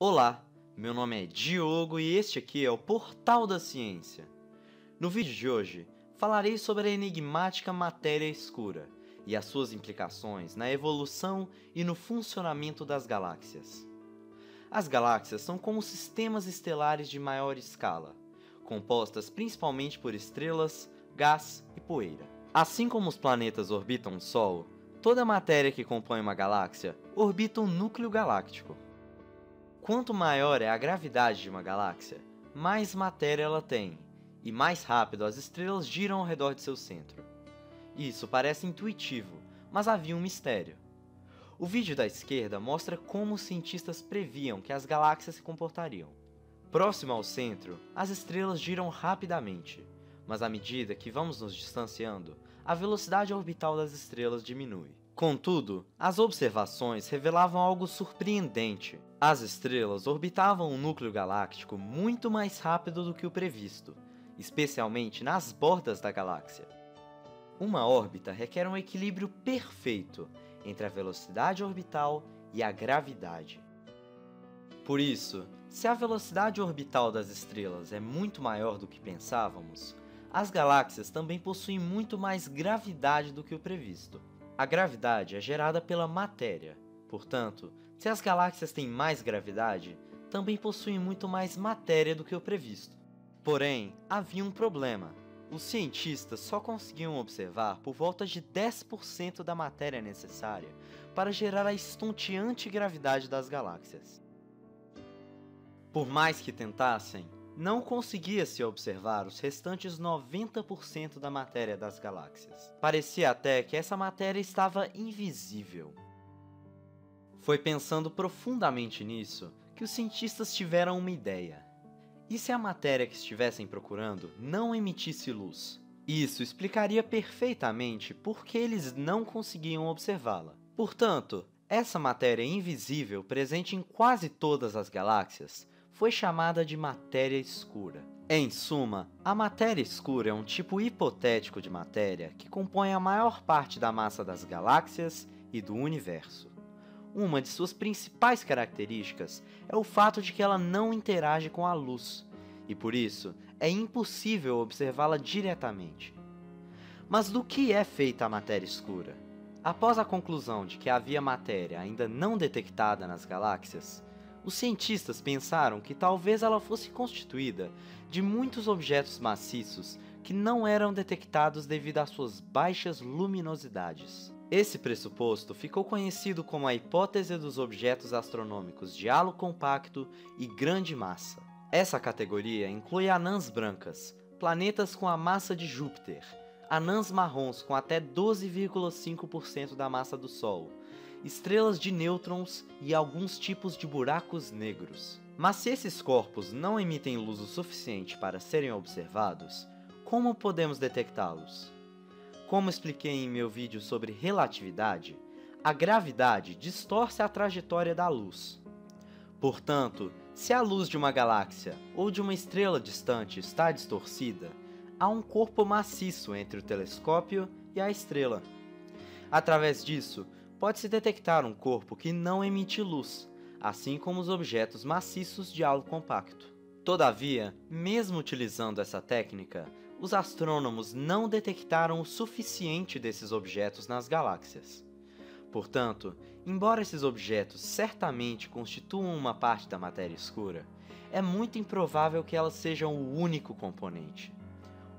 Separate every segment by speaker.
Speaker 1: Olá, meu nome é Diogo e este aqui é o Portal da Ciência. No vídeo de hoje, falarei sobre a enigmática matéria escura e as suas implicações na evolução e no funcionamento das galáxias. As galáxias são como sistemas estelares de maior escala, compostas principalmente por estrelas, gás e poeira. Assim como os planetas orbitam o Sol, toda a matéria que compõe uma galáxia orbita um núcleo galáctico. Quanto maior é a gravidade de uma galáxia, mais matéria ela tem, e mais rápido as estrelas giram ao redor de seu centro. Isso parece intuitivo, mas havia um mistério. O vídeo da esquerda mostra como os cientistas previam que as galáxias se comportariam. Próximo ao centro, as estrelas giram rapidamente, mas à medida que vamos nos distanciando, a velocidade orbital das estrelas diminui. Contudo, as observações revelavam algo surpreendente. As estrelas orbitavam o núcleo galáctico muito mais rápido do que o previsto, especialmente nas bordas da galáxia. Uma órbita requer um equilíbrio perfeito entre a velocidade orbital e a gravidade. Por isso, se a velocidade orbital das estrelas é muito maior do que pensávamos, as galáxias também possuem muito mais gravidade do que o previsto. A gravidade é gerada pela matéria, portanto, se as galáxias têm mais gravidade, também possuem muito mais matéria do que o previsto. Porém, havia um problema. Os cientistas só conseguiam observar por volta de 10% da matéria necessária para gerar a estonteante gravidade das galáxias. Por mais que tentassem, não conseguia-se observar os restantes 90% da matéria das galáxias. Parecia até que essa matéria estava invisível. Foi pensando profundamente nisso que os cientistas tiveram uma ideia. E se a matéria que estivessem procurando não emitisse luz? Isso explicaria perfeitamente por que eles não conseguiam observá-la. Portanto, essa matéria invisível presente em quase todas as galáxias foi chamada de matéria escura. Em suma, a matéria escura é um tipo hipotético de matéria que compõe a maior parte da massa das galáxias e do universo. Uma de suas principais características é o fato de que ela não interage com a luz, e por isso é impossível observá-la diretamente. Mas do que é feita a matéria escura? Após a conclusão de que havia matéria ainda não detectada nas galáxias, os cientistas pensaram que talvez ela fosse constituída de muitos objetos maciços que não eram detectados devido às suas baixas luminosidades. Esse pressuposto ficou conhecido como a hipótese dos objetos astronômicos de halo compacto e grande massa. Essa categoria inclui anãs brancas, planetas com a massa de Júpiter, anãs marrons com até 12,5% da massa do Sol, estrelas de nêutrons e alguns tipos de buracos negros. Mas se esses corpos não emitem luz o suficiente para serem observados, como podemos detectá-los? Como expliquei em meu vídeo sobre relatividade, a gravidade distorce a trajetória da luz. Portanto, se a luz de uma galáxia ou de uma estrela distante está distorcida, há um corpo maciço entre o telescópio e a estrela. Através disso, pode-se detectar um corpo que não emite luz, assim como os objetos maciços de halo compacto. Todavia, mesmo utilizando essa técnica, os astrônomos não detectaram o suficiente desses objetos nas galáxias. Portanto, embora esses objetos certamente constituam uma parte da matéria escura, é muito improvável que elas sejam o único componente.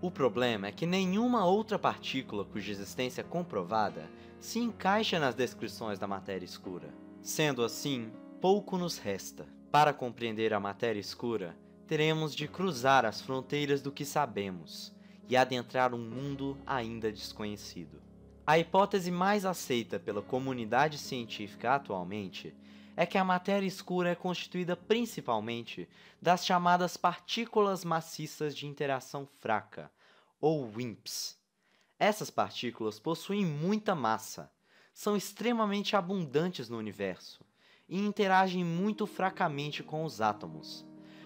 Speaker 1: O problema é que nenhuma outra partícula cuja existência é comprovada se encaixa nas descrições da matéria escura. Sendo assim, pouco nos resta. Para compreender a matéria escura, teremos de cruzar as fronteiras do que sabemos e adentrar um mundo ainda desconhecido. A hipótese mais aceita pela comunidade científica atualmente é que a matéria escura é constituída principalmente das chamadas partículas maciças de interação fraca, ou WIMPs. Essas partículas possuem muita massa, são extremamente abundantes no universo e interagem muito fracamente com os átomos,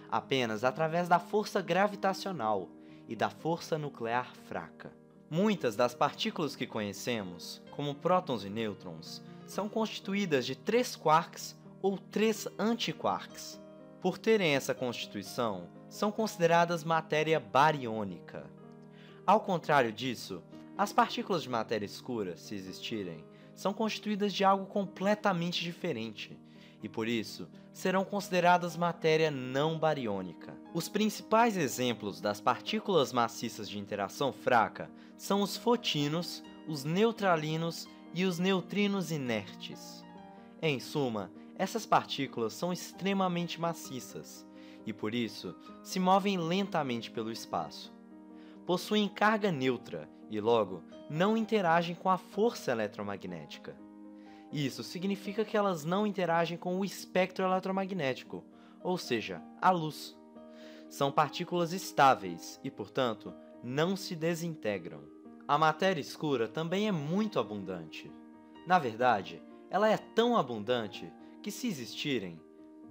Speaker 1: apenas através da força gravitacional e da força nuclear fraca. Muitas das partículas que conhecemos, como prótons e nêutrons, são constituídas de 3 quarks ou 3 antiquarks. Por terem essa constituição, são consideradas matéria bariônica. Ao contrário disso, as partículas de matéria escura, se existirem, são constituídas de algo completamente diferente, e por isso serão consideradas matéria não bariônica. Os principais exemplos das partículas maciças de interação fraca são os fótinos, os neutralinos e os neutrinos inertes. Em suma, essas partículas são extremamente maciças e, por isso, se movem lentamente pelo espaço. Possuem carga neutra e, logo, não interagem com a força eletromagnética. Isso significa que elas não interagem com o espectro eletromagnético, ou seja, a luz. São partículas estáveis e, portanto, não se desintegram. A matéria escura também é muito abundante. Na verdade, ela é tão abundante que, se existirem,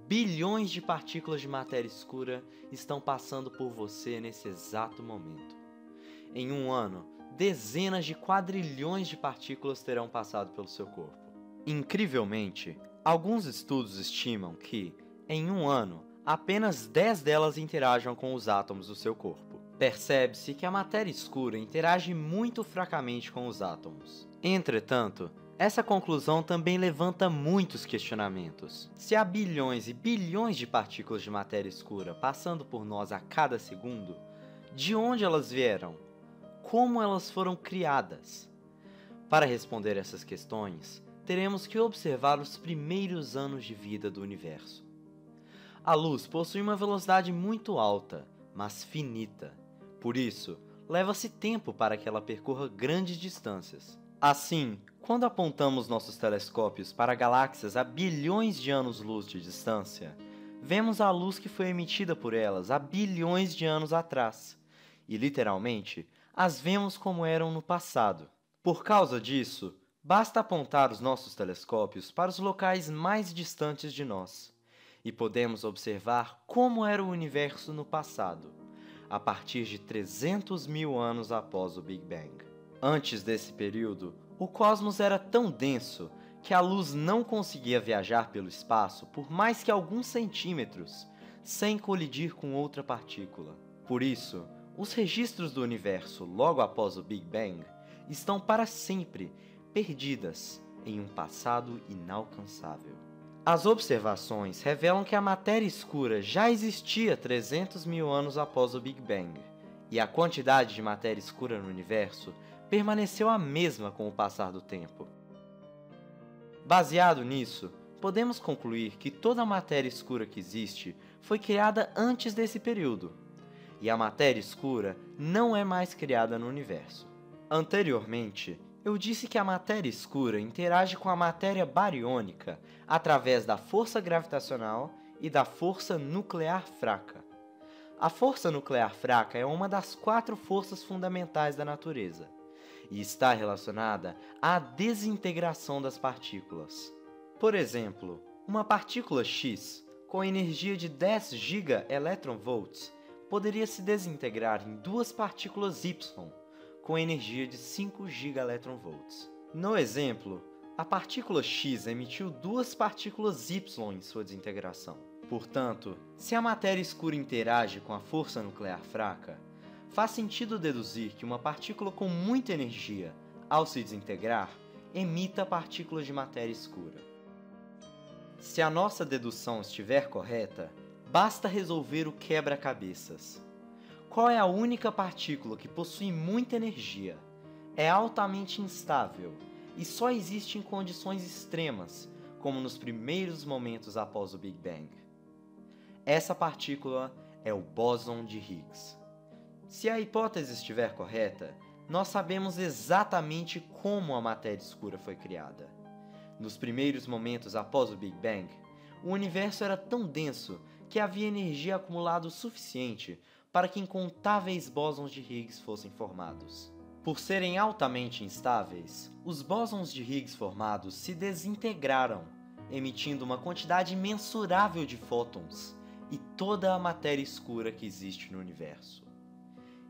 Speaker 1: bilhões de partículas de matéria escura estão passando por você nesse exato momento. Em um ano, dezenas de quadrilhões de partículas terão passado pelo seu corpo. Incrivelmente, alguns estudos estimam que, em um ano, apenas 10 delas interagem com os átomos do seu corpo. Percebe-se que a matéria escura interage muito fracamente com os átomos. Entretanto, essa conclusão também levanta muitos questionamentos. Se há bilhões e bilhões de partículas de matéria escura passando por nós a cada segundo, de onde elas vieram? Como elas foram criadas? Para responder essas questões, teremos que observar os primeiros anos de vida do universo. A luz possui uma velocidade muito alta, mas finita. Por isso, leva-se tempo para que ela percorra grandes distâncias. Assim, quando apontamos nossos telescópios para galáxias a bilhões de anos-luz de distância, vemos a luz que foi emitida por elas há bilhões de anos atrás, e literalmente, as vemos como eram no passado. Por causa disso, basta apontar os nossos telescópios para os locais mais distantes de nós, e podemos observar como era o universo no passado, a partir de 300 mil anos após o Big Bang. Antes desse período, o cosmos era tão denso que a luz não conseguia viajar pelo espaço por mais que alguns centímetros, sem colidir com outra partícula. Por isso, os registros do universo logo após o Big Bang estão para sempre perdidas em um passado inalcançável. As observações revelam que a matéria escura já existia 300 mil anos após o Big Bang, e a quantidade de matéria escura no universo permaneceu a mesma com o passar do tempo. Baseado nisso, podemos concluir que toda a matéria escura que existe foi criada antes desse período, e a matéria escura não é mais criada no universo. Anteriormente, eu disse que a matéria escura interage com a matéria bariônica através da força gravitacional e da força nuclear fraca. A força nuclear fraca é uma das 4 forças fundamentais da natureza e está relacionada à desintegração das partículas. Por exemplo, uma partícula X com energia de 10 GeV poderia se desintegrar em 2 partículas Y com energia de 5 GeV. No exemplo, a partícula X emitiu 2 partículas Y em sua desintegração. Portanto, se a matéria escura interage com a força nuclear fraca, faz sentido deduzir que uma partícula com muita energia, ao se desintegrar, emita partículas de matéria escura. Se a nossa dedução estiver correta, basta resolver o quebra-cabeças. Qual é a única partícula que possui muita energia, é altamente instável e só existe em condições extremas, como nos primeiros momentos após o Big Bang? Essa partícula é o bóson de Higgs. Se a hipótese estiver correta, nós sabemos exatamente como a matéria escura foi criada. Nos primeiros momentos após o Big Bang, o universo era tão denso que havia energia acumulada o suficiente para que incontáveis bósons de Higgs fossem formados. Por serem altamente instáveis, os bósons de Higgs formados se desintegraram, emitindo uma quantidade imensurável de fótons e toda a matéria escura que existe no universo.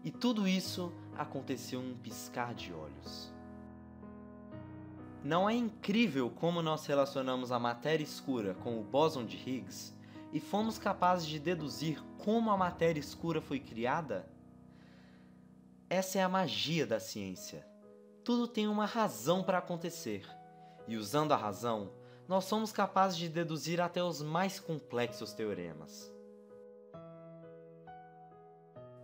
Speaker 1: E tudo isso aconteceu num piscar de olhos. Não é incrível como nós relacionamos a matéria escura com o bóson de Higgs e fomos capazes de deduzir como a matéria escura foi criada? Essa é a magia da ciência. Tudo tem uma razão para acontecer, e usando a razão, nós somos capazes de deduzir até os mais complexos teoremas.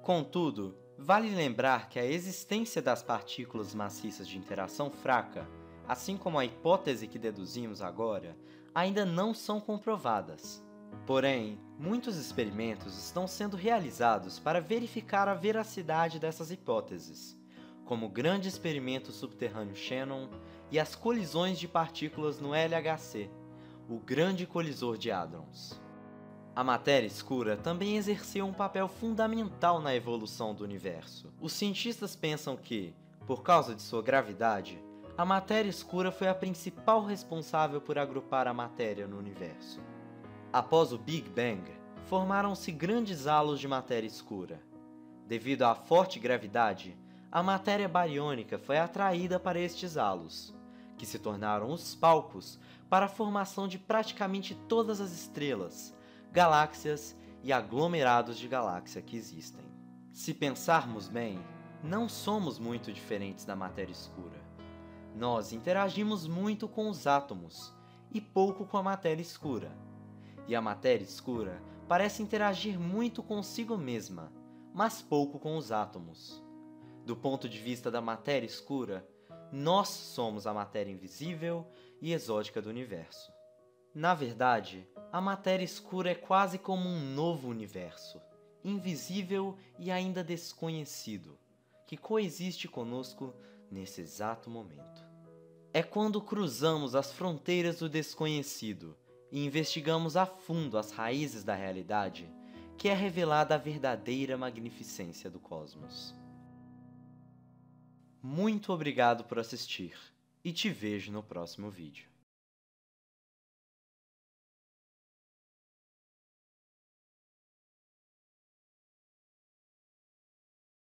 Speaker 1: Contudo, vale lembrar que a existência das partículas maciças de interação fraca, assim como a hipótese que deduzimos agora, ainda não são comprovadas. Porém, muitos experimentos estão sendo realizados para verificar a veracidade dessas hipóteses, como o grande experimento subterrâneo Shannon e as colisões de partículas no LHC, o grande colisor de hadrons. A matéria escura também exerceu um papel fundamental na evolução do universo. Os cientistas pensam que, por causa de sua gravidade, a matéria escura foi a principal responsável por agrupar a matéria no universo. Após o Big Bang, formaram-se grandes halos de matéria escura. Devido à forte gravidade, a matéria bariônica foi atraída para estes halos, que se tornaram os palcos para a formação de praticamente todas as estrelas, galáxias e aglomerados de galáxia que existem. Se pensarmos bem, não somos muito diferentes da matéria escura. Nós interagimos muito com os átomos e pouco com a matéria escura. E a matéria escura parece interagir muito consigo mesma, mas pouco com os átomos. Do ponto de vista da matéria escura, nós somos a matéria invisível e exótica do universo. Na verdade, a matéria escura é quase como um novo universo, invisível e ainda desconhecido, que coexiste conosco nesse exato momento. É quando cruzamos as fronteiras do desconhecido e investigamos a fundo as raízes da realidade que é revelada a verdadeira magnificência do cosmos. Muito obrigado por assistir e te vejo no próximo vídeo.